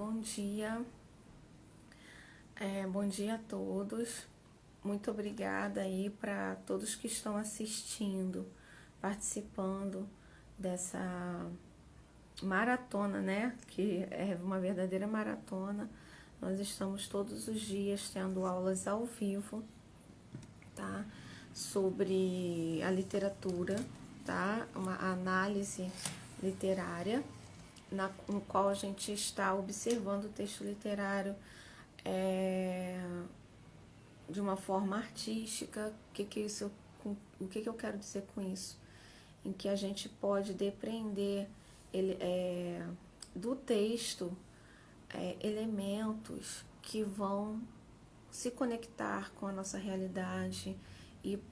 bom dia. Bom dia a todos. Muito obrigada aí para todos que estão assistindo, participando dessa maratona, né? Que é uma verdadeira maratona. Nós estamos todos os dias tendo aulas ao vivo, tá? Sobre a literatura, tá? Uma análise literária, no qual a gente está observando o texto literário de uma forma artística. O que eu quero dizer com isso? Em que a gente pode depreender do texto elementos que vão se conectar com a nossa realidade e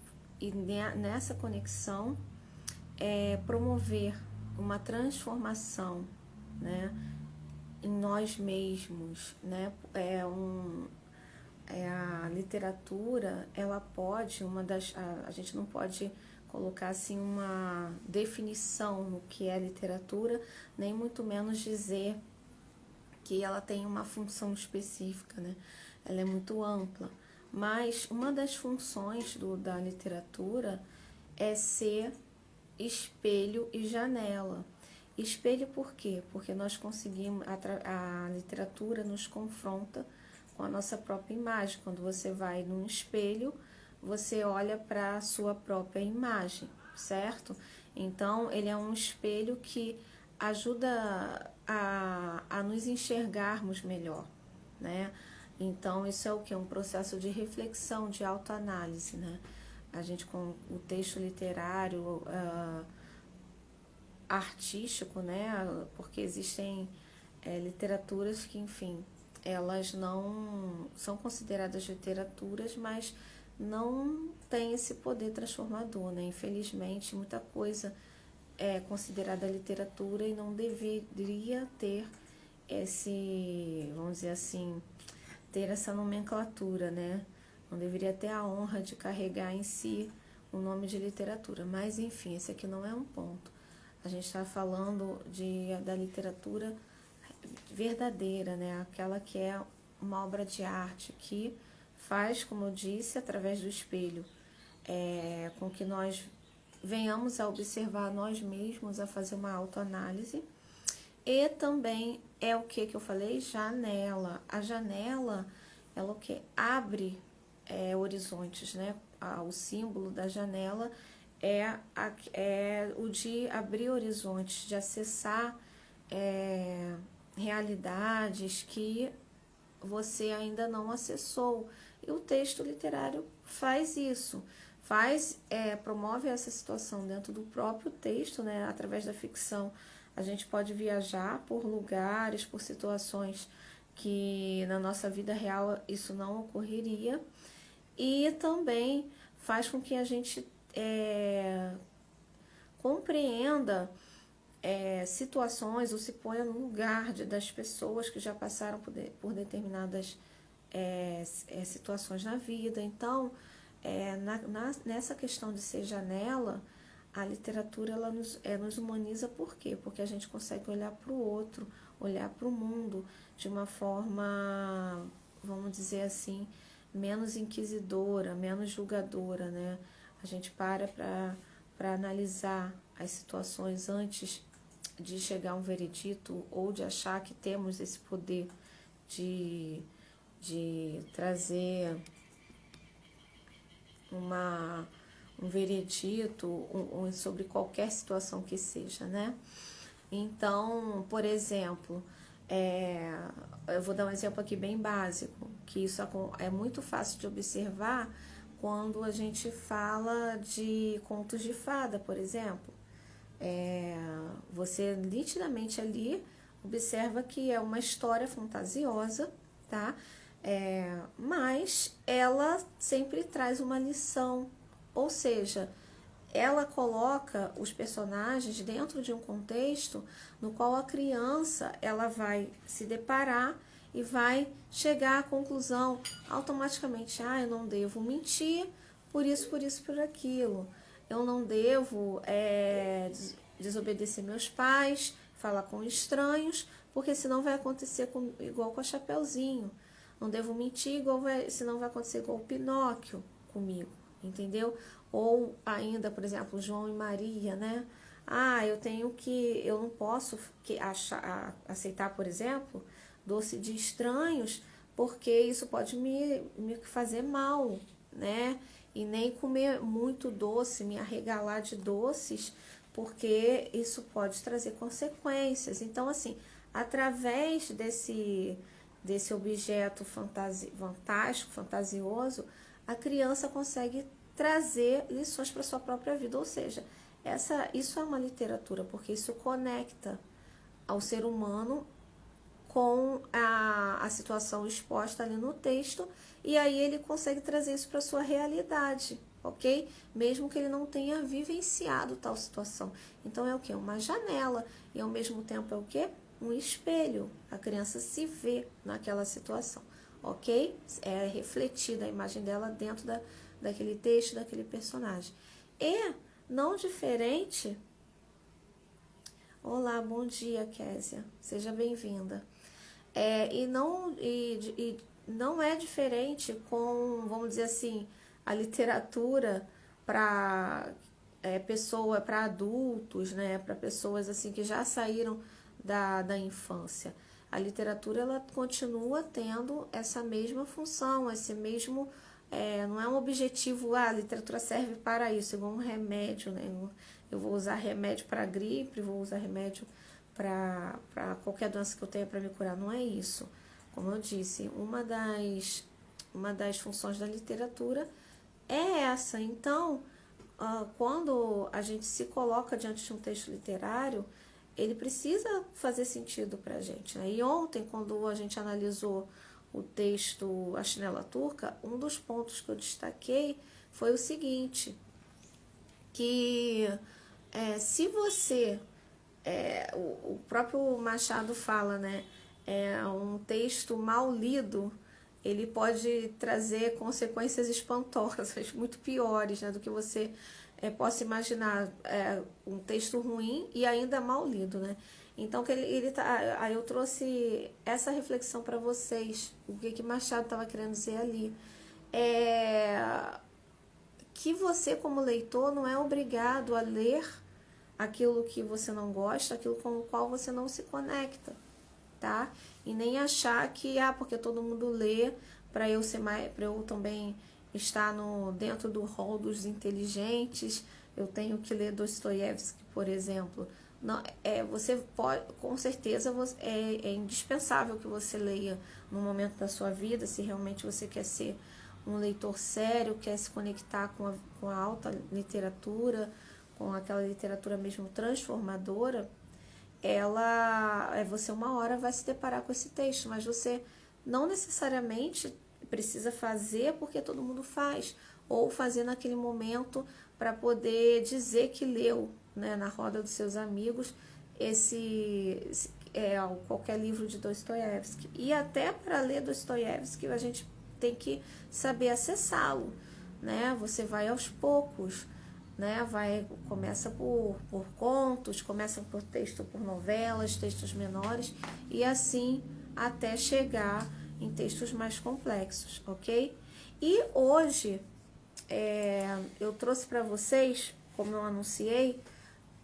nessa conexão promover uma transformação, né, em nós mesmos, né? A literatura, ela pode, a gente não pode colocar assim uma definição no que é literatura, nem muito menos dizer que ela tem uma função específica, né? Ela é muito ampla, mas uma das funções da literatura é ser espelho e janela. Espelho por quê? Porque nós conseguimos, a literatura nos confronta com a nossa própria imagem. Quando você vai num espelho, você olha para a sua própria imagem, certo? Então, ele é um espelho que ajuda a nos enxergarmos melhor, né? Então, isso é o que? Um processo de reflexão, de autoanálise, né? A gente, com o texto literário, artístico, né? Porque existem literaturas que, enfim, elas não são consideradas literaturas, mas não têm esse poder transformador, né? Infelizmente, muita coisa é considerada literatura e não deveria ter vamos dizer assim, ter essa nomenclatura, né? Não deveria ter a honra de carregar em si o nome de literatura. Mas, enfim, esse aqui não é um ponto. A gente está falando da literatura verdadeira, né? Aquela que é uma obra de arte, que faz, como eu disse, através do espelho, com que nós venhamos a observar nós mesmos, a fazer uma autoanálise. E também é o que eu falei? Janela. A janela, ela o que? Abre horizontes, né? O símbolo da janela é o de abrir horizontes, de acessar realidades que você ainda não acessou. E o texto literário faz isso, promove essa situação dentro do próprio texto, né? Através da ficção. A gente pode viajar por lugares, por situações que na nossa vida real isso não ocorreria. E também faz com que a gente compreenda situações ou se ponha no lugar das pessoas que já passaram por determinadas situações na vida. Então, nessa questão de ser janela, a literatura ela nos humaniza. Por quê? Porque a gente consegue olhar para o outro, olhar para o mundo de uma forma, vamos dizer assim, menos inquisidora, menos julgadora, né? A gente para analisar as situações antes de chegar a um veredito ou de achar que temos esse poder de trazer um veredito sobre qualquer situação que seja, né? Então, por exemplo, eu vou dar um exemplo aqui bem básico, que isso é muito fácil de observar quando a gente fala de contos de fada, por exemplo. Você nitidamente ali observa que é uma história fantasiosa, tá? Mas ela sempre traz uma lição, ou seja, ela coloca os personagens dentro de um contexto no qual a criança ela vai se deparar e vai chegar à conclusão automaticamente: eu não devo mentir, por isso, por aquilo. Eu não devo desobedecer meus pais, falar com estranhos, porque senão vai acontecer igual com a Chapeuzinho. Não devo mentir, senão vai acontecer igual o Pinóquio comigo, entendeu? Ou ainda, por exemplo, João e Maria, né? Eu não posso aceitar, por exemplo, doce de estranhos, porque isso pode me fazer mal, né? E nem comer muito doce, me arregalar de doces, porque isso pode trazer consequências. Então, assim, através desse objeto fantástico, fantasioso, a criança consegue trazer lições para sua própria vida. Ou seja, isso é uma literatura, porque isso conecta ao ser humano com a situação exposta ali no texto, e aí ele consegue trazer isso para sua realidade, ok? Mesmo que ele não tenha vivenciado tal situação. Então é o que? Uma janela, e ao mesmo tempo é o que? Um espelho. A criança se vê naquela situação, ok? É refletida a imagem dela dentro daquele texto, daquele personagem. E não diferente... Olá, bom dia, Késia. Seja bem-vinda. Não é diferente com, vamos dizer assim, a literatura para para adultos, né, para pessoas assim que já saíram da infância. A literatura ela continua tendo essa mesma função, esse mesmo não é um objetivo, a literatura serve para isso, igual um remédio, né? Eu vou usar remédio para gripe, vou usar remédio para qualquer doença que eu tenha para me curar. Não é isso. Como eu disse, uma das funções da literatura é essa. Então, quando a gente se coloca diante de um texto literário, ele precisa fazer sentido para a gente, né? E ontem, quando a gente analisou o texto A Chinela Turca, um dos pontos que eu destaquei foi o seguinte, que se você... o próprio Machado fala, né? Um texto mal lido, ele pode trazer consequências espantosas, muito piores, né, do que você possa imaginar. Um texto ruim e ainda mal lido, né? Então, aí eu trouxe essa reflexão para vocês, o que Machado estava querendo dizer ali. Que você, como leitor, não é obrigado a ler aquilo que você não gosta, aquilo com o qual você não se conecta, tá? E nem achar que, porque todo mundo lê, para eu também estar dentro do rol dos inteligentes, eu tenho que ler Dostoiévski, por exemplo. Não, você pode, com certeza, é indispensável que você leia no momento da sua vida, se realmente você quer ser um leitor sério, quer se conectar com a alta literatura, com aquela literatura mesmo transformadora, você uma hora vai se deparar com esse texto, mas você não necessariamente precisa fazer porque todo mundo faz, ou fazer naquele momento para poder dizer que leu, né, na roda dos seus amigos qualquer livro de Dostoiévski. E até para ler Dostoiévski a gente tem que saber acessá-lo, né? Você vai aos poucos, né? Começa por contos, começa por por novelas, textos menores, e assim até chegar em textos mais complexos, ok? E hoje eu trouxe para vocês, como eu anunciei,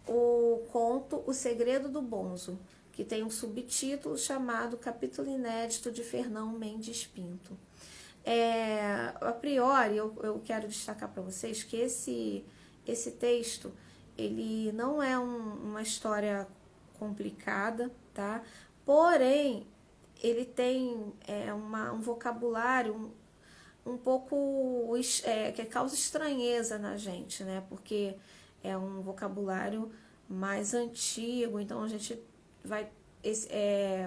o conto O Segredo do Bonzo, que tem um subtítulo chamado Capítulo Inédito de Fernão Mendes Pinto. A priori, eu quero destacar para vocês que esse texto, ele não é uma história complicada, tá? Porém, ele tem um vocabulário um pouco que causa estranheza na gente, né? Porque é um vocabulário mais antigo, então a gente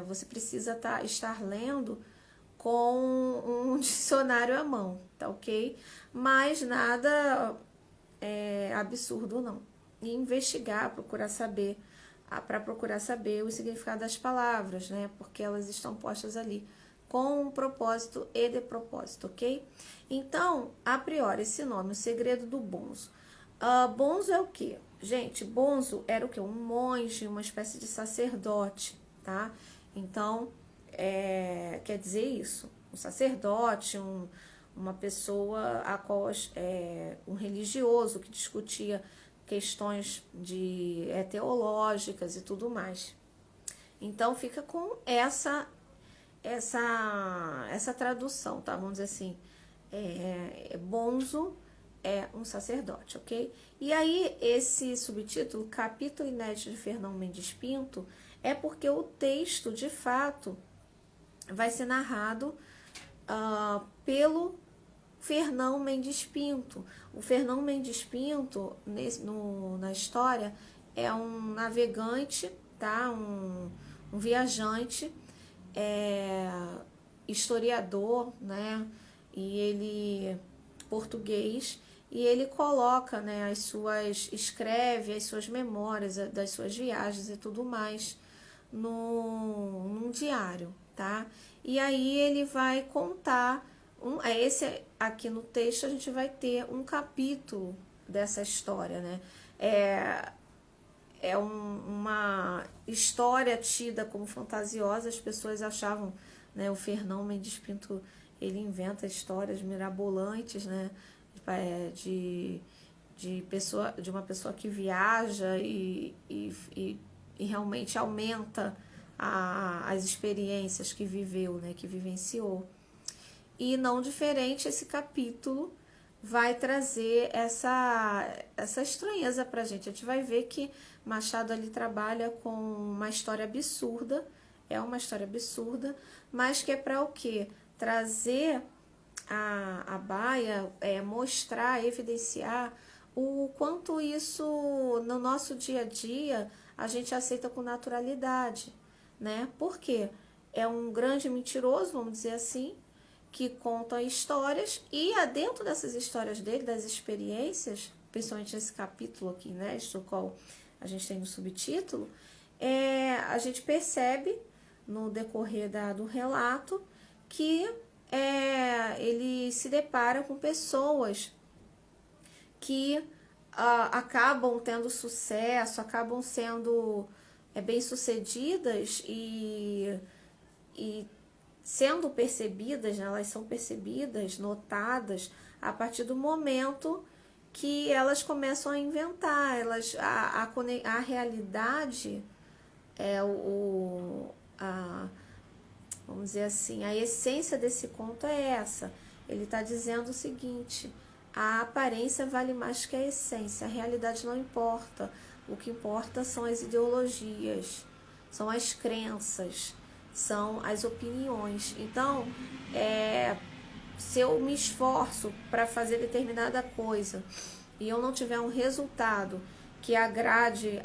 você precisa estar lendo com um dicionário à mão, tá ok? Mas nada absurdo não. E investigar, para procurar saber o significado das palavras, né? Porque elas estão postas ali com um propósito e de propósito, ok? Então, a priori, esse nome, O Segredo do Bonzo. Bonzo é o quê? Gente, Bonzo era o quê? Um monge, uma espécie de sacerdote, tá? Então, quer dizer isso, um sacerdote, uma pessoa a qual um religioso que discutia questões teológicas e tudo mais. Então fica com essa tradução, tá? Vamos dizer assim, bonzo é um sacerdote, ok? E aí esse subtítulo, Capítulo Inédito de Fernão Mendes Pinto, é porque o texto, de fato, vai ser narrado pelo Fernão Mendes Pinto. O Fernão Mendes Pinto, na história, é um navegante, tá? Um viajante, historiador, né? E ele, português, e ele coloca, né, escreve as suas memórias das suas viagens e tudo mais num diário, tá? E aí ele vai contar, aqui no texto a gente vai ter um capítulo dessa história, né? Uma história tida como fantasiosa, as pessoas achavam, né, o Fernão Mendes Pinto, ele inventa histórias mirabolantes, né, de uma pessoa que viaja e realmente aumenta as experiências que viveu, né, que vivenciou. E não diferente, esse capítulo vai trazer essa estranheza pra gente. A gente vai ver que Machado ali trabalha com uma história absurda, é uma história absurda, mas que é para o quê? Trazer a baia, mostrar, evidenciar o quanto isso no nosso dia a dia a gente aceita com naturalidade, né? Porque é um grande mentiroso, vamos dizer assim, que conta histórias, e dentro dessas histórias dele, das experiências, principalmente nesse capítulo aqui, né, do qual a gente tem no subtítulo, a gente percebe no decorrer do relato que ele se depara com pessoas que acabam tendo sucesso, acabam sendo bem-sucedidas e sendo percebidas, né, elas são percebidas, notadas, a partir do momento que elas começam a inventar, a realidade, vamos dizer assim, a essência desse conto é essa. Ele está dizendo o seguinte: a aparência vale mais que a essência, a realidade não importa, o que importa são as ideologias, são as crenças, são as opiniões. Então, se eu me esforço para fazer determinada coisa e eu não tiver um resultado que agrade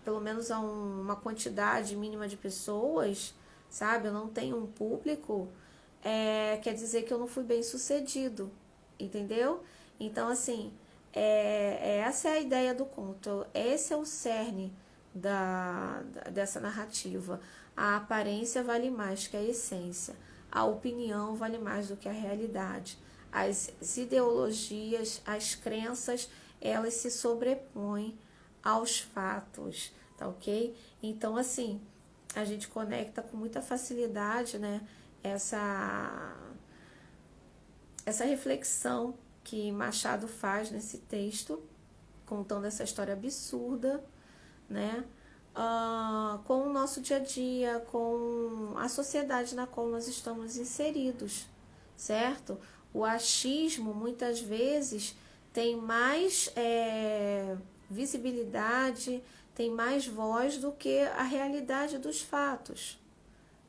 pelo menos a uma quantidade mínima de pessoas, sabe? Eu não tenho um público, quer dizer que eu não fui bem sucedido, entendeu? Então, assim, essa é a ideia do conto, esse é o cerne dessa narrativa. A aparência vale mais que a essência, a opinião vale mais do que a realidade. As ideologias, as crenças, elas se sobrepõem aos fatos, tá ok? Então, assim, a gente conecta com muita facilidade, né, essa reflexão que Machado faz nesse texto, contando essa história absurda, né, com o nosso dia a dia, com a sociedade na qual nós estamos inseridos, certo? O achismo, muitas vezes, tem mais visibilidade, tem mais voz do que a realidade dos fatos.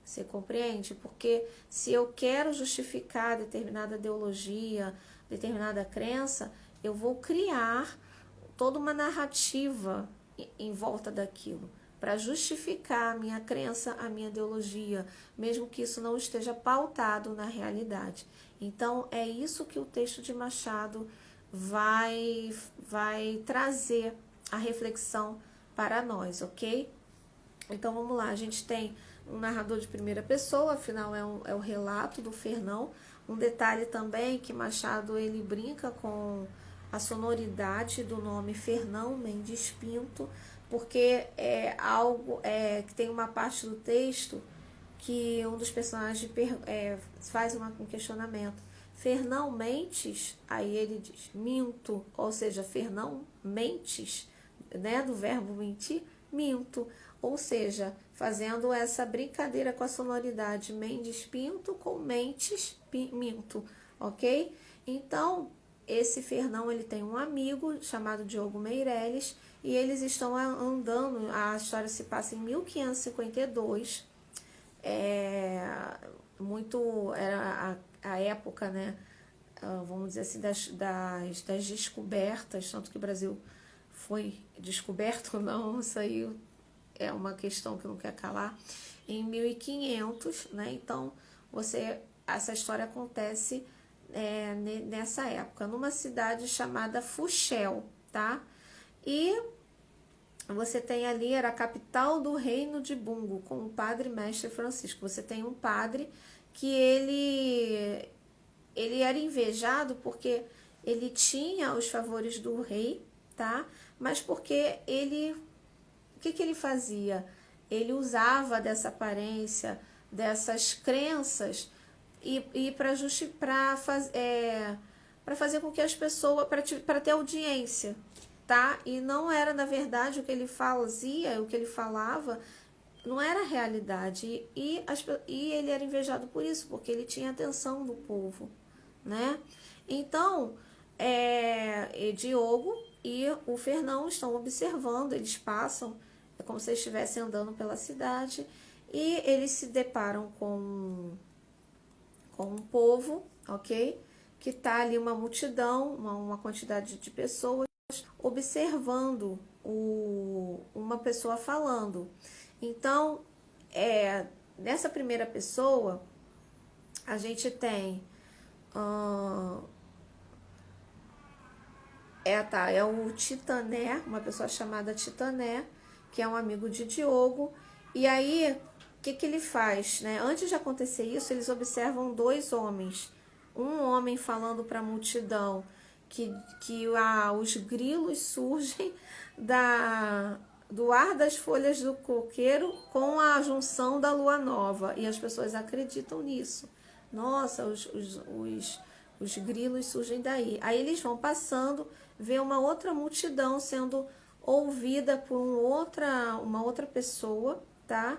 Você compreende? Porque se eu quero justificar determinada ideologia, determinada crença, eu vou criar toda uma narrativa em volta daquilo, para justificar a minha crença, a minha ideologia, mesmo que isso não esteja pautado na realidade. Então, é isso que o texto de Machado vai trazer a reflexão para nós, ok? Então, vamos lá, a gente tem um narrador de primeira pessoa, afinal é o relato do Fernão. Um detalhe também que Machado ele brinca com a sonoridade do nome Fernão Mendes Pinto, porque é algo que tem uma parte do texto que um dos personagens faz um questionamento. Fernão mentes? Aí ele diz, minto. Ou seja, Fernão mentes, né, do verbo mentir, minto. Ou seja, fazendo essa brincadeira com a sonoridade Mendes Pinto com mentes minto, ok? Então, esse Fernão, ele tem um amigo chamado Diogo Meireles e eles estão andando, a história se passa em 1552, era a época, né, vamos dizer assim, das descobertas, tanto que o Brasil foi descoberto ou não, isso aí é uma questão que não quer calar, em 1500, né, então essa história acontece nessa época, numa cidade chamada Fuxel, tá? E você tem ali, era a capital do reino de Bungo, com o padre mestre Francisco. Você tem um padre que ele era invejado porque ele tinha os favores do rei, tá? Mas porque o que ele fazia? Ele usava dessa aparência, dessas crenças e para fazer com que as pessoas, para ter audiência, tá? E não era, na verdade, o que ele fazia, o que ele falava, não era a realidade. E ele era invejado por isso, porque ele tinha a atenção do povo, né? Então, Diogo e o Fernão estão observando, eles passam, é como se eles estivessem andando pela cidade, e eles se deparam com um povo, ok? Que tá ali uma multidão, uma quantidade de pessoas observando uma pessoa falando. Então, nessa primeira pessoa, a gente tem é o Titané, uma pessoa chamada Titané, que é um amigo de Diogo. E aí, o que ele faz, né? Antes de acontecer isso, eles observam dois homens. Um homem falando para a multidão que os grilos surgem do ar das folhas do coqueiro com a junção da lua nova. E as pessoas acreditam nisso. Nossa, os grilos surgem daí. Aí eles vão passando, vê uma outra multidão sendo ouvida por uma outra pessoa, tá?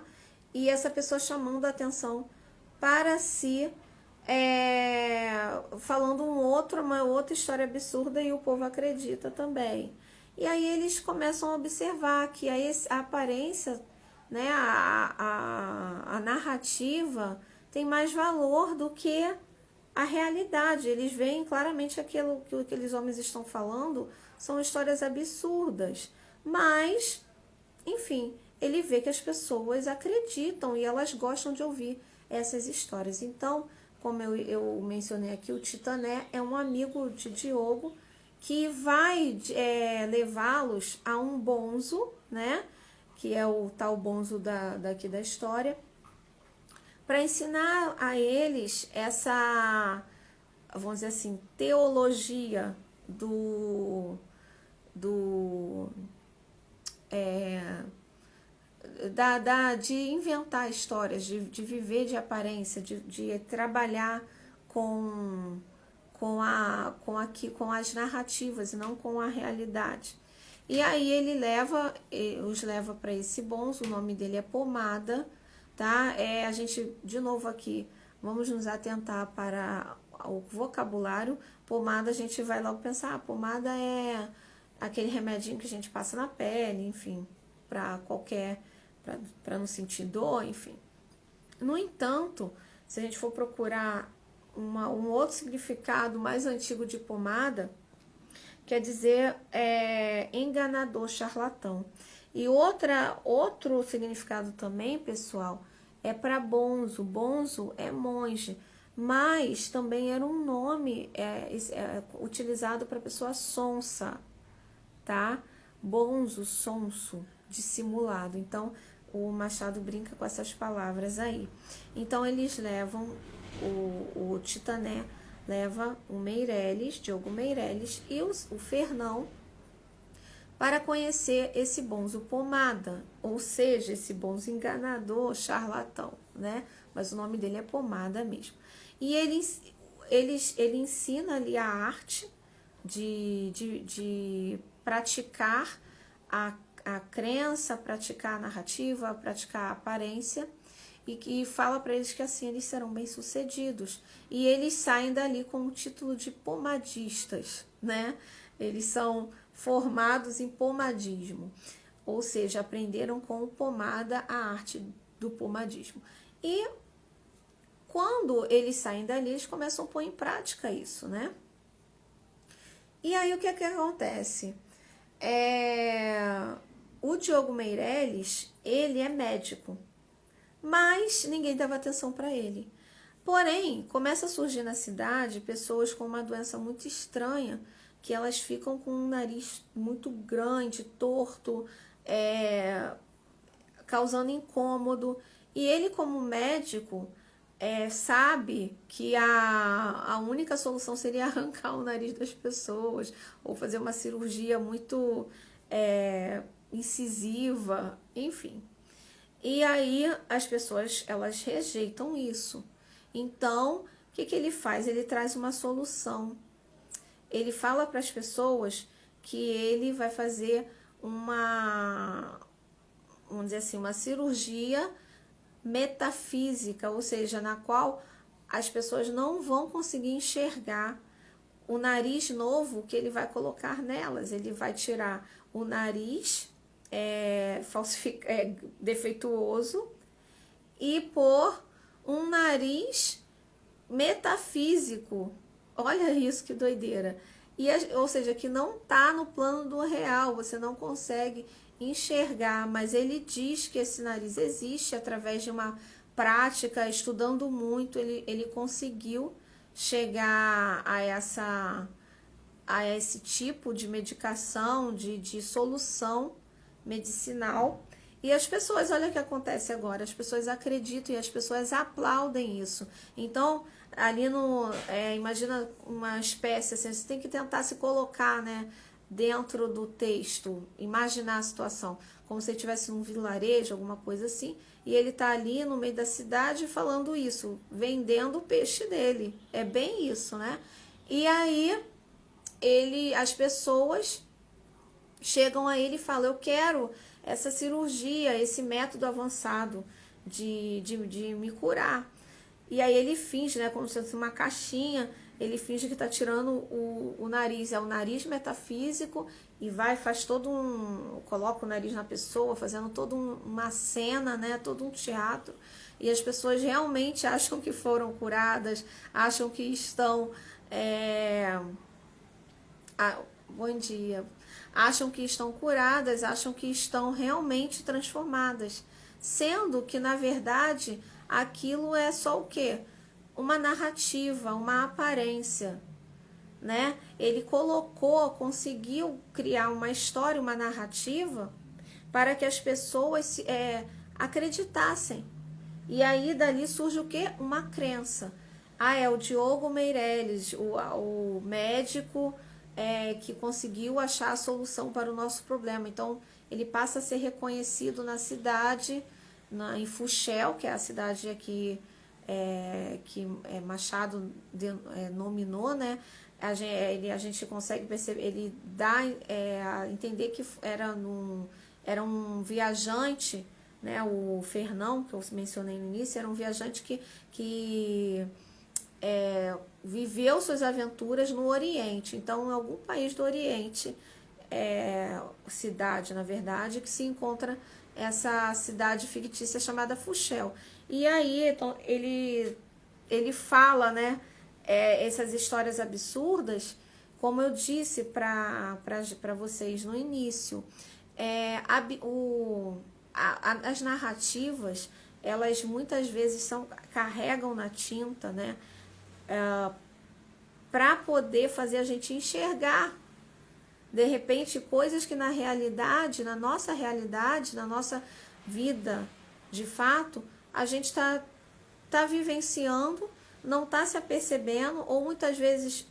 E essa pessoa chamando a atenção para si, falando uma outra história absurda, e o povo acredita também. E aí eles começam a observar que a aparência, né, a narrativa tem mais valor do que a realidade. Eles veem claramente aquilo que aqueles homens estão falando são histórias absurdas, mas, enfim, ele vê que as pessoas acreditam e elas gostam de ouvir essas histórias. Então, como eu mencionei aqui, o Titané é um amigo de Diogo que vai levá-los a um bonzo, né, que é o tal bonzo daqui da história, para ensinar a eles essa, vamos dizer assim, teologia de inventar histórias, de viver de aparência, de trabalhar com as narrativas e não com a realidade. E aí ele os leva para esse bonzo, o nome dele é Pomada, tá? A gente, de novo aqui, vamos nos atentar para o vocabulário. Pomada, a gente vai logo pensar, pomada é aquele remedinho que a gente passa na pele, enfim, para não sentir dor, enfim. No entanto, se a gente for procurar um outro significado mais antigo de pomada, quer dizer enganador, charlatão. E outro significado também, pessoal, é para bonzo. Bonzo é monge, mas também era um nome utilizado para pessoa sonsa, tá? Bonzo, sonso, dissimulado. Então, o Machado brinca com essas palavras aí. Então, eles levam, o Titané leva o Meireles, Diogo Meireles, e o Fernão para conhecer esse bonzo Pomada, ou seja, esse bonzo enganador, charlatão, né? Mas o nome dele é Pomada mesmo. E ele ensina ali a arte de praticar a crença, praticar a narrativa, praticar a aparência, e que fala para eles que assim eles serão bem-sucedidos. E eles saem dali com o título de pomadistas, né? Eles são formados em pomadismo, ou seja, aprenderam com pomada a arte do pomadismo. E quando eles saem dali, eles começam a pôr em prática isso, né? E aí o que é que acontece? O Diogo Meireles, ele é médico, mas ninguém dava atenção para ele. Porém, começa a surgir na cidade pessoas com uma doença muito estranha, que elas ficam com um nariz muito grande, torto, causando incômodo. E ele, como médico, sabe que a única solução seria arrancar o nariz das pessoas, ou fazer uma cirurgia muito incisiva, enfim. E aí as pessoas, elas rejeitam isso. Então, o que ele faz? Ele traz uma solução. Ele fala para as pessoas que ele vai fazer vamos dizer assim, uma cirurgia metafísica, ou seja, na qual as pessoas não vão conseguir enxergar o nariz novo que ele vai colocar nelas. Ele vai tirar o nariz defeituoso e pôr um nariz metafísico. Olha isso, que doideira. Ou seja, que não está no plano do real, você não consegue enxergar, mas ele diz que esse nariz existe através de uma prática, estudando muito, ele conseguiu chegar a esse tipo de medicação, de solução medicinal. E as pessoas, olha o que acontece agora, as pessoas acreditam e as pessoas aplaudem isso. Então, ali imagina uma espécie assim, você tem que tentar se colocar, né, dentro do texto, imaginar a situação, como se ele estivesse num vilarejo, alguma coisa assim, e ele tá ali no meio da cidade falando isso, vendendo o peixe dele. É bem isso, né? E aí, as pessoas chegam a ele e falam, eu quero essa cirurgia, esse método avançado de me curar. E aí ele finge, né, como se fosse uma caixinha, ele finge que está tirando o nariz, é o nariz metafísico, e faz coloca o nariz na pessoa, fazendo toda uma cena, né, todo um teatro, e as pessoas realmente acham que foram curadas, acham que estão... bom dia. Acham que estão curadas, acham que estão realmente transformadas, sendo que, na verdade, aquilo é só o quê? Uma narrativa, uma aparência, né? Ele conseguiu criar uma história, uma narrativa, para que as pessoas acreditassem. E aí, dali surge o quê? Uma crença. É o Diogo Meireles, o médico... que conseguiu achar a solução para o nosso problema. Então, ele passa a ser reconhecido na cidade, em Fuxel, que é a cidade aqui que Machado nominou, né? A gente consegue perceber, ele dá a entender que era um viajante, né? O Fernão, que eu mencionei no início, era um viajante que viveu suas aventuras no Oriente. Então, em algum país do Oriente, cidade, na verdade, que se encontra essa cidade fictícia chamada Fuxel. E aí, então, ele fala, né, essas histórias absurdas, como eu disse para vocês no início. As narrativas, elas muitas vezes carregam na tinta, né, para poder fazer a gente enxergar, de repente, coisas que na realidade, na nossa vida, de fato, a gente está vivenciando, não está se apercebendo, ou muitas vezes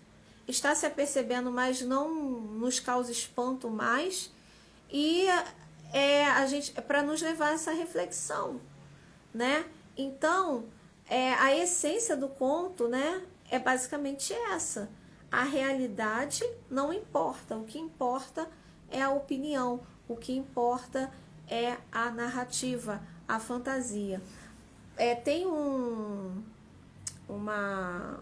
está se apercebendo, mas não nos causa espanto mais, e a gente, para nos levar a essa reflexão, né? Então, a essência do conto, né, é basicamente essa. A realidade não importa, o que importa é a opinião, o que importa é a narrativa, a fantasia. Tem uma,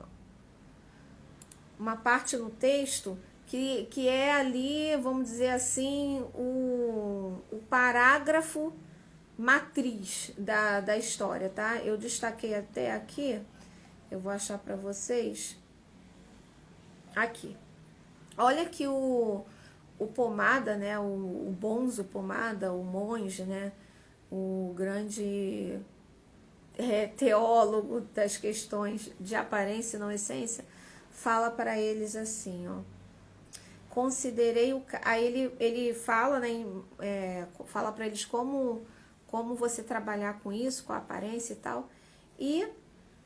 uma parte no texto que é ali, vamos dizer assim, o parágrafo matriz da história, tá? Eu destaquei até aqui, eu vou achar para vocês. Aqui. Olha que o Pomada, né? O Bonzo Pomada, o monge, né? O grande teólogo das questões de aparência e não essência, fala para eles assim, ó. Considerei o... Aí ele fala, né? Fala para eles como você trabalhar com isso, com a aparência e tal. E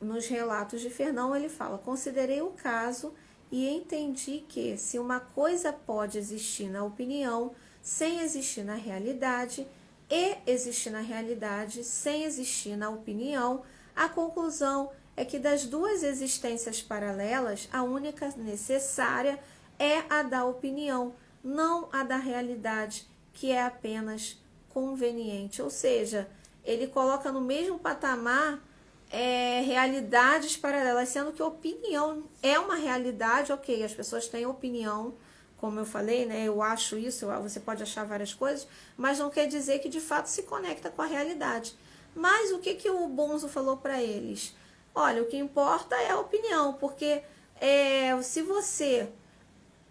nos relatos de Fernão ele fala, considerei o caso e entendi que se uma coisa pode existir na opinião sem existir na realidade e existir na realidade sem existir na opinião, a conclusão é que das duas existências paralelas, a única necessária é a da opinião, não a da realidade, que é apenas conveniente. Ou seja, ele coloca no mesmo patamar realidades paralelas, sendo que opinião é uma realidade, ok, as pessoas têm opinião, como eu falei, né? Eu acho isso, você pode achar várias coisas, mas não quer dizer que de fato se conecta com a realidade. Mas o que o Bonzo falou para eles? Olha, o que importa é a opinião, porque se você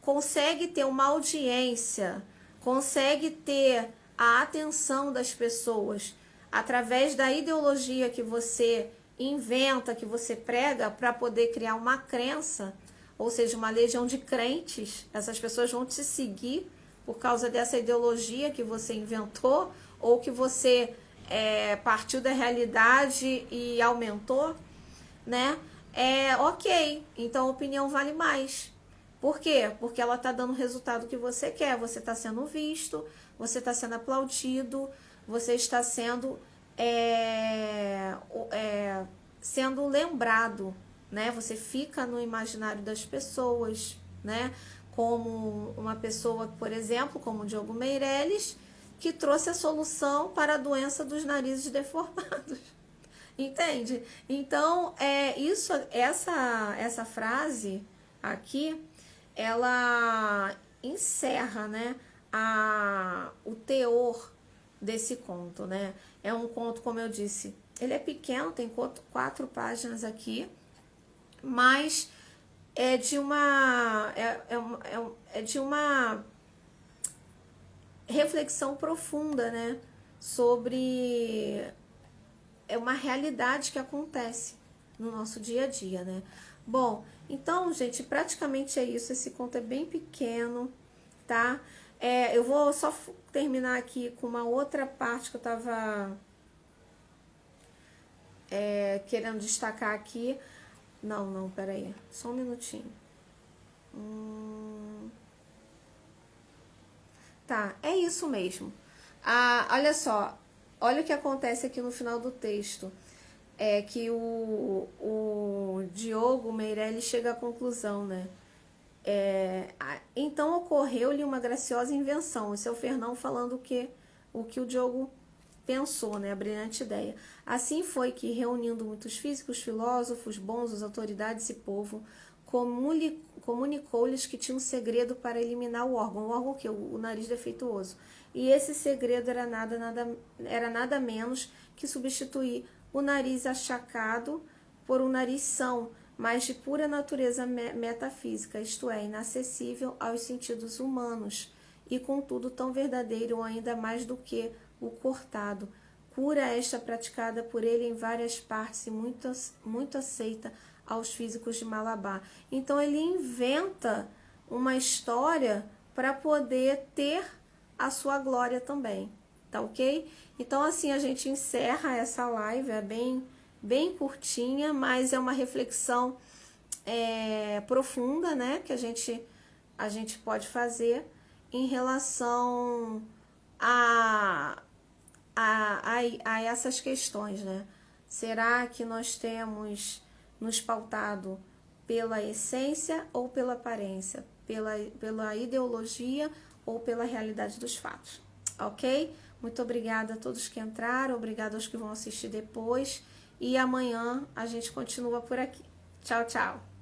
consegue ter uma audiência, consegue ter a atenção das pessoas através da ideologia que você inventa, que você prega para poder criar uma crença, ou seja, uma legião de crentes, essas pessoas vão te seguir por causa dessa ideologia que você inventou ou que você partiu da realidade e aumentou, né? Ok, então a opinião vale mais. Por quê? Porque ela está dando o resultado que você quer. Você está sendo visto, você está sendo aplaudido, você está sendo sendo lembrado, né? Você fica no imaginário das pessoas, né? Como uma pessoa, por exemplo, como o Diogo Meirelles, que trouxe a solução para a doença dos narizes deformados. Entende? Então, essa frase aqui, ela encerra, né, o teor desse conto, né? É um conto, como eu disse, ele é pequeno, tem 4 páginas aqui, mas é de uma reflexão profunda, né? Sobre uma realidade que acontece no nosso dia a dia, né? Bom, então, gente, praticamente é isso. Esse conto é bem pequeno, tá? Eu vou só terminar aqui com uma outra parte que eu tava querendo destacar aqui. Não, peraí. Só um minutinho. Tá, é isso mesmo. Olha só. Olha o que acontece aqui no final do texto. É que o Diogo Meirelles chega à conclusão, né? Então ocorreu-lhe uma graciosa invenção. Esse é o Fernão falando o que o Diogo pensou, né? A brilhante ideia. Assim foi que, reunindo muitos físicos, filósofos, bons, autoridades e povo, comunicou-lhes que tinha um segredo para eliminar o órgão que o nariz defeituoso. E esse segredo era nada menos que substituir o nariz achacado por um nariz são, mas de pura natureza metafísica, isto é, inacessível aos sentidos humanos, e contudo tão verdadeiro ou ainda mais do que o cortado. Cura esta praticada por ele em várias partes e muito aceita aos físicos de Malabar. Então ele inventa uma história para poder ter a sua glória também, tá ok? Então assim a gente encerra essa live, é bem curtinha, mas é uma reflexão profunda, né, que a gente pode fazer em relação a essas questões, né? Será que nós temos nos pautado pela essência ou pela aparência? Pela ideologia ou pela realidade dos fatos? Ok? Muito obrigada a todos que entraram, obrigada aos que vão assistir depois. E amanhã a gente continua por aqui. Tchau, tchau!